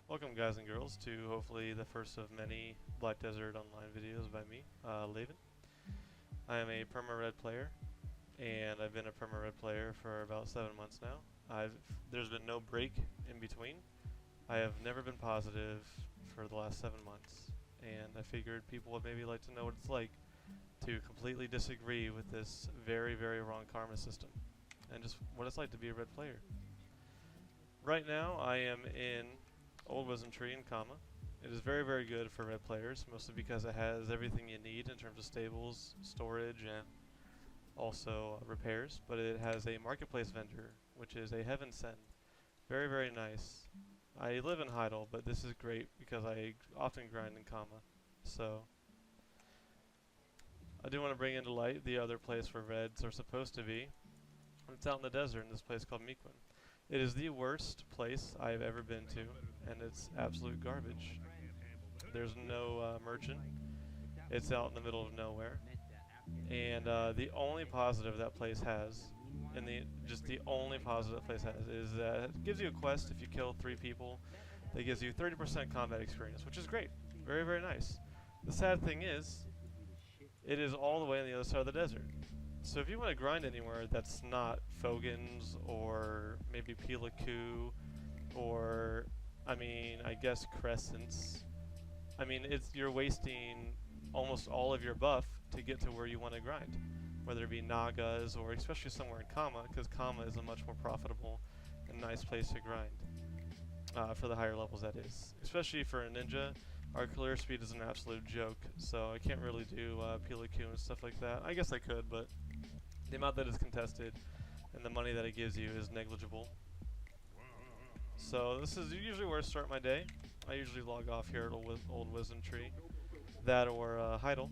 Welcome guys and girls to hopefully the first of many Black Desert Online videos by me, Layvan. I am a Perma-Red player, and I've been a Perma-Red player for about 7 months now. There's been no break in between. I have never been positive for the last 7 months, and I figured people would maybe like to know what it's like to completely disagree with this very, very wrong karma system, and just what it's like to be a red player. Right now, I am in Old Wisdom Tree in Kama. It is very, very good for red players, mostly because it has everything you need in terms of stables, storage, and also repairs. But it has a marketplace vendor, which is a heaven sent. Very, very nice. I live in Heidel, but this is great because I often grind in Kama. So, I do want to bring into light the other place where reds are supposed to be. It's out in the desert in this place called Miquin. It is the worst place I've ever been to, and it's absolute garbage. There's no merchant. It's out in the middle of nowhere. And the only positive that place has, and the only positive that place has, is that it gives you a quest if you kill 3 people that gives you 30% combat experience, which is great. Very, very nice. The sad thing is, it is all the way on the other side of the desert. So if you want to grind anywhere that's not Fogan's or maybe Pilaku or, I guess Crescents, you're wasting almost all of your buff to get to where you want to grind. Whether it be Nagas or especially somewhere in Kama, because Kama is a much more profitable and nice place to grind. For the higher levels, that is. Especially for a ninja, our clear speed is an absolute joke, so I can't really do Pilaku and stuff like that. I guess I could, but the amount that is contested and the money that it gives you is negligible. So this is usually where I start my day. I usually log off here at Old Wisdom Tree. That or Heidel.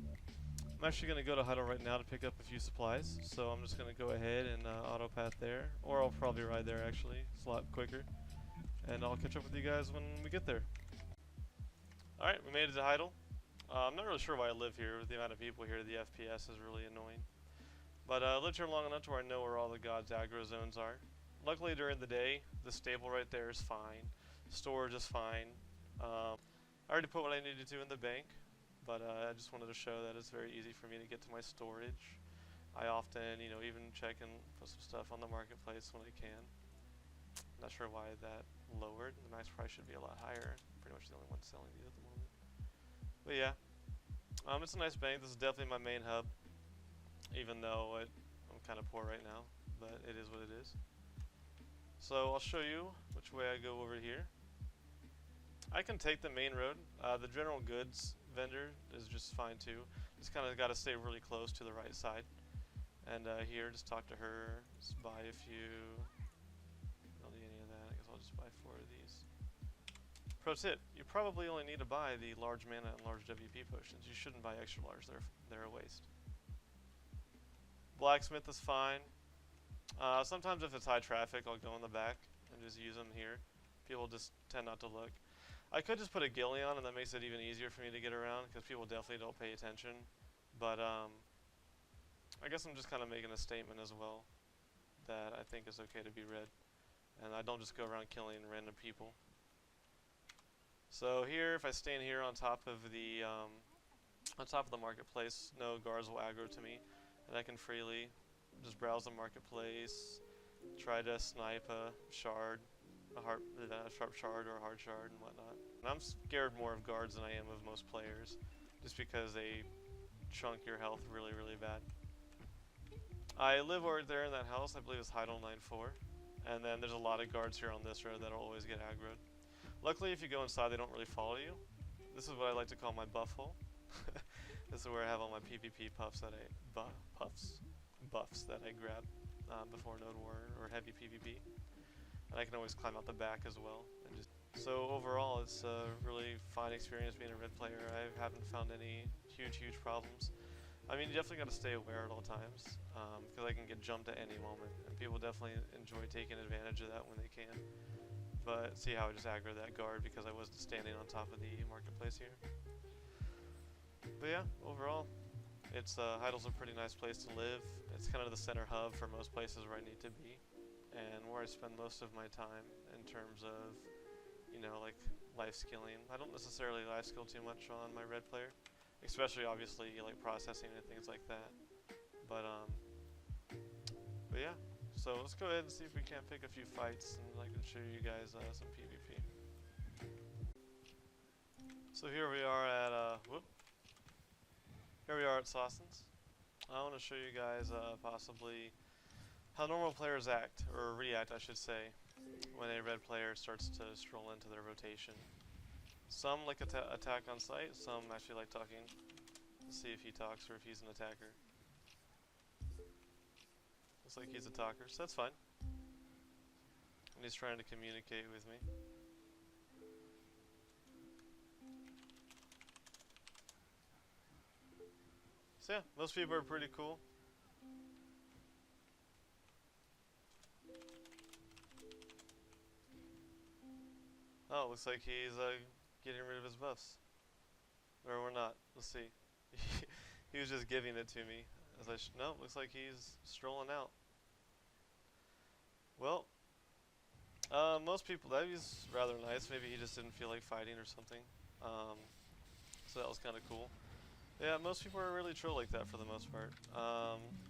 I'm actually going to go to Heidel right now to pick up a few supplies, so I'm just going to go ahead and autopath there. Or I'll probably ride there actually, it's a lot quicker. And I'll catch up with you guys when we get there. Alright, we made it to Heidel. I'm not really sure why I live here. With the amount of people here, the FPS is really annoying. But I lived here long enough to where I know where all the gods' aggro zones are. Luckily during the day, the stable right there is fine. Storage is fine. I already put what I needed to in the bank, but I just wanted to show that it's very easy for me to get to my storage. I often, even check and put some stuff on the marketplace when I can. Not sure why that lowered. The max price should be a lot higher. I'm pretty much the only one selling these at the moment. But yeah, it's a nice bank. This is definitely my main hub, even though I'm kind of poor right now, but it is what it is. So I'll show you which way I go over here. I can take the main road. The general goods vendor is just fine too. Just kind of got to stay really close to the right side. And here, just talk to her, just buy a few. Don't need any of that. I guess I'll just buy 4 of these. Pro tip, you probably only need to buy the large mana and large WP potions. You shouldn't buy extra large, they're a waste. Blacksmith is fine. Sometimes if it's high traffic, I'll go in the back and just use them here. People just tend not to look. I could just put a ghillie on, and that makes it even easier for me to get around, because people definitely don't pay attention. But I guess I'm just kind of making a statement as well, that I think it's okay to be red. And I don't just go around killing random people. So here, if I stand here on top of the marketplace, no guards will aggro to me, and I can freely just browse the marketplace, try to snipe a shard, a sharp shard or a hard shard and whatnot. And I'm scared more of guards than I am of most players, just because they chunk your health really, really bad. I live over there in that house. I believe it's Heidel 9-4, and then there's a lot of guards here on this road that'll always get aggroed. Luckily, if you go inside, they don't really follow you. This is what I like to call my buff hole. This is where I have all my PvP buffs that I grab before Node War or heavy PvP. And I can always climb out the back as well. So overall, it's a really fine experience being a red player. I haven't found any huge problems. You definitely got to stay aware at all times, because I can get jumped at any moment, and people definitely enjoy taking advantage of that when they can. But see how I just aggro that guard because I wasn't standing on top of the marketplace here. But yeah, overall, Heidel's a pretty nice place to live. It's kind of the center hub for most places where I need to be, and where I spend most of my time in terms of, you know, like life skilling. I don't necessarily life skill too much on my red player, especially obviously like processing and things like that. But yeah. So let's go ahead and see if we can't pick a few fights, and I can show you guys some PvP. So here we are at Sausan's. I want to show you guys possibly how normal players act, or react I should say, when a red player starts to stroll into their rotation. Some like attack on sight, some actually like talking. Let's see if he talks or if he's an attacker. Looks like he's a talker, so that's fine. And he's trying to communicate with me. So yeah, most people are pretty cool. Oh, looks like he's getting rid of his buffs. Or we're not. Let's see. He was just giving it to me. As no, looks like he's strolling out. Well, most people, that was rather nice. Maybe he just didn't feel like fighting or something. So that was kind of cool. Yeah, most people are really chill like that for the most part.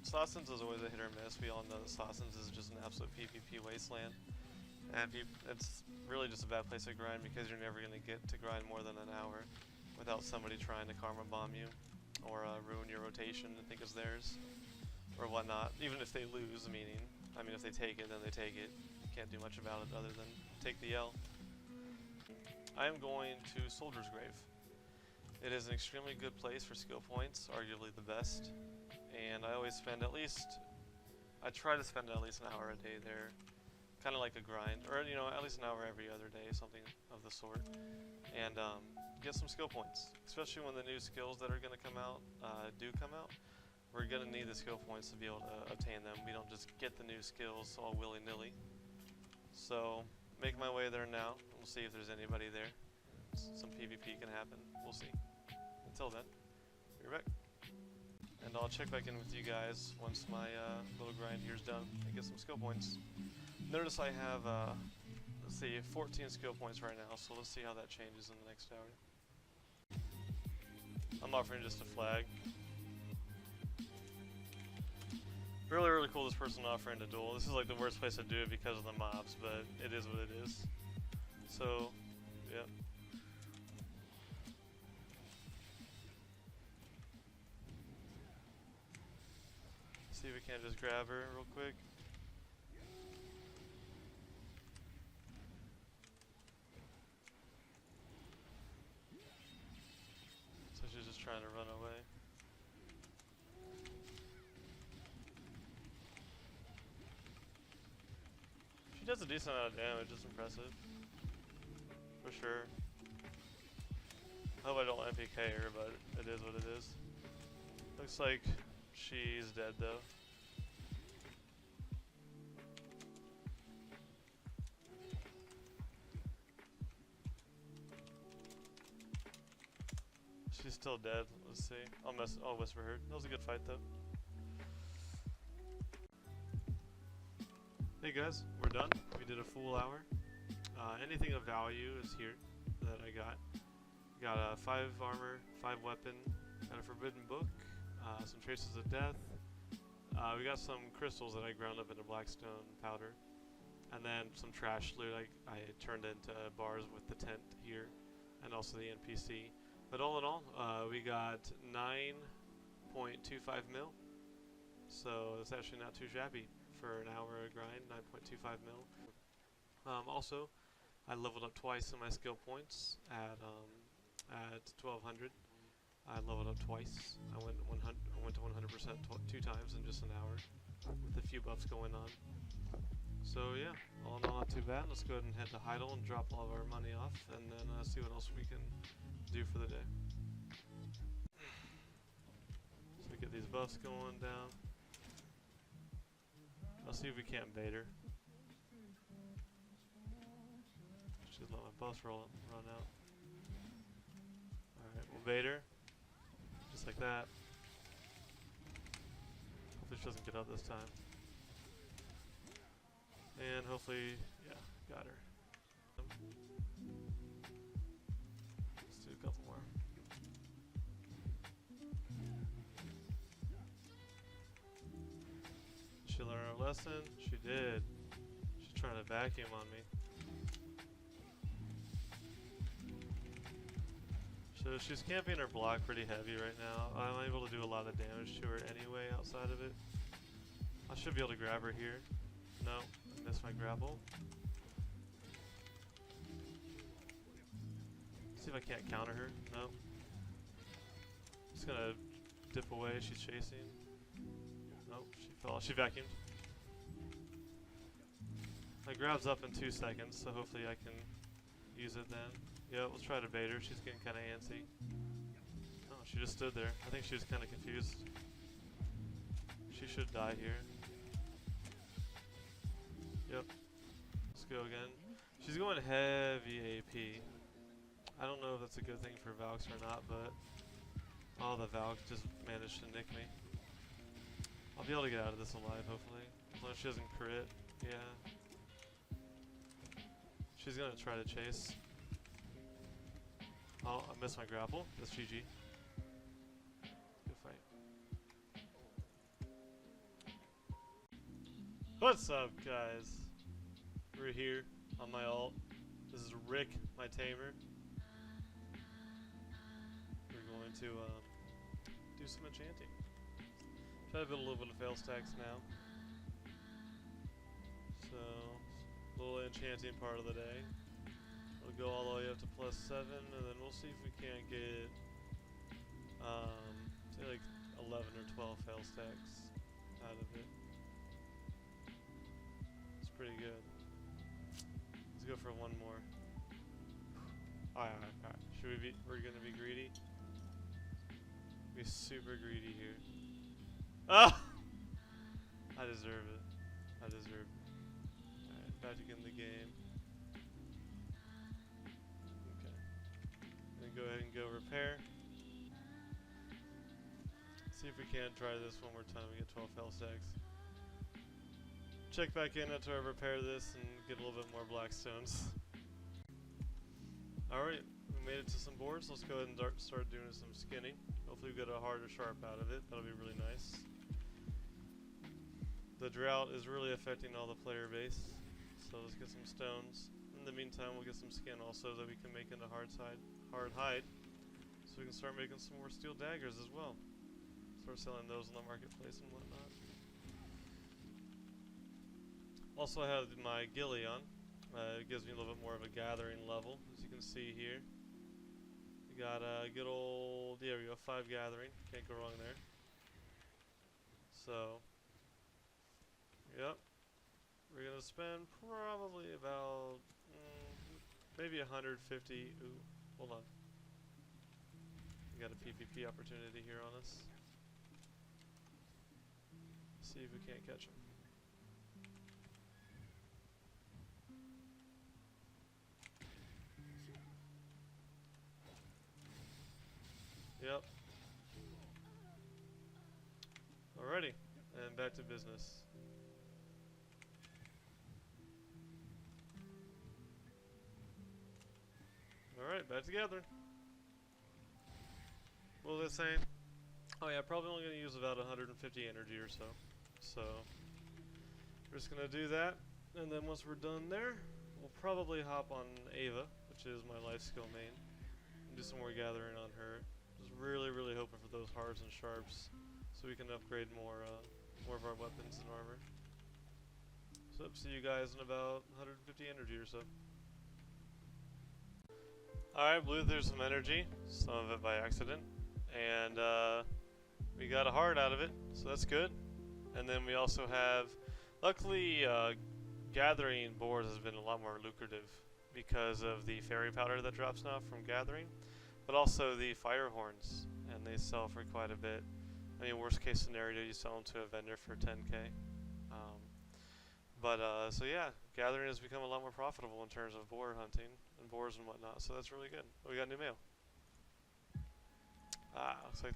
Sausan's is always a hit or miss. We all know that Sausan's is just an absolute PvP wasteland. And it's really just a bad place to grind because you're never going to get to grind more than an hour without somebody trying to karma bomb you or ruin your rotation and think it's theirs or whatnot. Even if they lose, I mean if they take it, then they take it. You can't do much about it other than take the L. I am going to Soldier's Grave. It is an extremely good place for skill points, arguably the best. And I always spend I try to spend at least an hour a day there. Kind of like a grind, or you know, at least an hour every other day, something of the sort, and get some skill points. Especially when the new skills that are going to come out do come out, we're going to need the skill points to be able to obtain them. We don't just get the new skills all willy-nilly. So make my way there now. We'll see if there's anybody there. Some PvP can happen. We'll see. Until then, be right back. And I'll check back in with you guys once my little grind here is done and get some skill points. Notice I have, let's see, 14 skill points right now, so let's see how that changes in the next hour. I'm offering just a flag. Really, really cool this person offering a duel. This is like the worst place to do it because of the mobs, but it is what it is. So, yeah. See if we can't just grab her real quick. So she's just trying to run away. She does a decent amount of damage, it's impressive. For sure. I hope I don't MPK her, but it is what it is. Looks like she's dead though. She's still dead. Let's see. I'll whisper her. That was a good fight though. Hey guys, we're done. We did a full hour. Anything of value is here that I got. Got a 5 armor, 5 weapon, got a forbidden book, some traces of death. We got some crystals that I ground up into blackstone powder, and then some trash loot I turned into bars with the tent here, and also the NPC. But all in all, we got 9.25 mil, so it's actually not too shabby for an hour of grind. 9.25 mil. Also, I leveled up twice in my skill points at 1200. I leveled up twice. I went to 100% 2 times in just an hour, with a few buffs going on. So yeah, all in all, not too bad. Let's go ahead and head to Heidel and drop all of our money off, and then see what else we can do for the day. So we get these buffs going down. I'll see if we can't bait her. Just let my buffs run out. Alright, we'll bait her. Just like that. Hopefully she doesn't get out this time. And hopefully, yeah, got her. lesson? She did. She's trying to vacuum on me. So she's camping her block pretty heavy right now. I'm able to do a lot of damage to her anyway outside of it. I should be able to grab her here. No, I missed my grapple. See if I can't counter her. No. Just gonna dip away. She's chasing. Nope, she fell. She vacuumed. My grab's up in 2 seconds, so hopefully I can use it then. Yeah, let's try to bait her. She's getting kind of antsy. Oh, she just stood there. I think she was kind of confused. She should die here. Yep. Let's go again. She's going heavy AP. I don't know if that's a good thing for Valks or not, but... Oh, the Valk just managed to nick me. I'll be able to get out of this alive, hopefully. As long as she doesn't crit. Yeah. She's gonna try to chase. Oh, I missed my grapple. That's GG. Good fight. What's up, guys? We're here on my ult. This is Rick, my tamer. We're going to do some enchanting. Try to build a little bit of fail stacks now. So, a little enchanting part of the day. We'll go all the way up to +7, and then we'll see if we can't get, say like 11 or 12 fail stacks out of it. It's pretty good. Let's go for one more. Alright. Should we be, we're gonna be greedy? Be super greedy here. Ah! I deserve it. I deserve it. Alright, back to get in the game. Go ahead and go repair. See if we can't try this one more time and get 12 fail stacks. Check back in after I repair this and get a little bit more blackstones. Alright, we made it to some boards. Let's go ahead and start doing some skinning. Hopefully we get a hard or sharp out of it. That'll be really nice. The drought is really affecting all the player base. So let's get some stones. In the meantime, we'll get some skin also that we can make into hard hide, so we can start making some more steel daggers as well. Start selling those in the marketplace and whatnot. Also, I have my ghillie on. It gives me a little bit more of a gathering level, as you can see here. We got a good old, there we go, 5 gathering. Can't go wrong there. So, yep. We're gonna spend probably about maybe 150. Ooh, hold on. We got a PvP opportunity here on us. See if we can't catch him. Yep. Alrighty, and back to business. Alright, back together. What was I saying? Oh yeah, probably only going to use about 150 energy or so. So, we're just going to do that. And then once we're done there, we'll probably hop on Ava, which is my life skill main. And do some more gathering on her. Just really hoping for those hards and sharps. So we can upgrade more of our weapons and armor. So, see you guys in about 150 energy or so. Alright, blew through some energy, some of it by accident, and we got a heart out of it, so that's good. And then we also have, luckily, gathering boards has been a lot more lucrative because of the fairy powder that drops now from gathering, but also the fire horns, and they sell for quite a bit. I mean, worst case scenario, you sell them to a vendor for 10k. So yeah, gathering has become a lot more profitable in terms of boar hunting and boars and whatnot, so that's really good. Oh, we got new mail. Looks like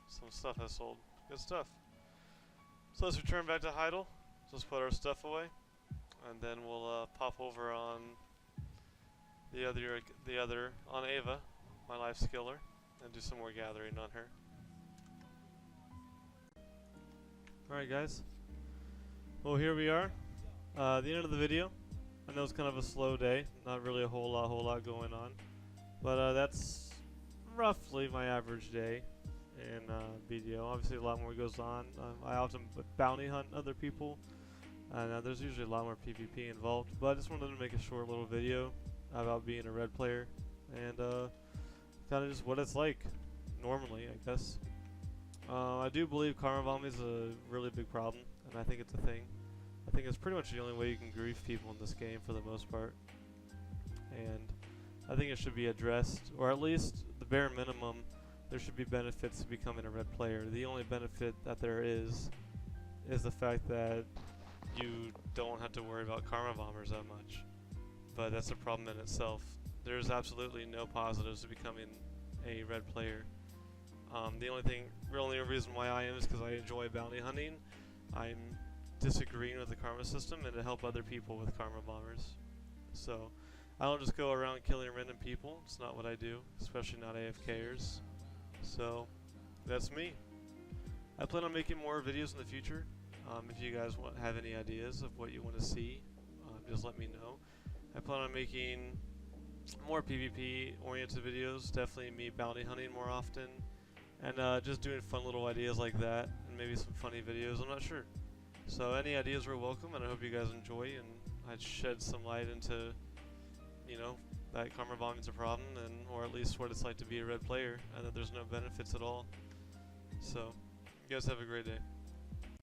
some stuff has sold. Good stuff. So let's return back to Heidel. Let's put our stuff away, and then we'll pop over on the other on Ava, my life skiller, and do some more gathering on her. Alright guys, Well, here we are, the end of the video. I know it's kind of a slow day, not really a whole lot going on, but that's roughly my average day in BDO. Obviously, a lot more goes on. I often bounty hunt other people, and there's usually a lot more PvP involved. But I just wanted to make a short little video about being a red player and kind of just what it's like normally, I guess. I do believe karma bombing is a really big problem, and I think it's a thing. I think it's pretty much the only way you can grief people in this game for the most part. And I think it should be addressed, or at least the bare minimum, there should be benefits to becoming a red player. The only benefit that there is the fact that you don't have to worry about karma bombers that much. But that's a problem in itself. There's absolutely no positives to becoming a red player. The only reason why I am is because I enjoy bounty hunting. I'm disagreeing with the karma system and to help other people with karma bombers. So I don't just go around killing random people. It's not what I do, especially not AFKers. So that's me. I plan on making more videos in the future. If you guys have any ideas of what you want to see, just let me know. I plan on making more PvP oriented videos, definitely me bounty hunting more often, and just doing fun little ideas like that, and maybe some funny videos, I'm not sure. So any ideas were welcome, and I hope you guys enjoy, and I'd shed some light into, you know, that karma bombing's a problem, and or at least what it's like to be a red player, and that there's no benefits at all. So, you guys have a great day.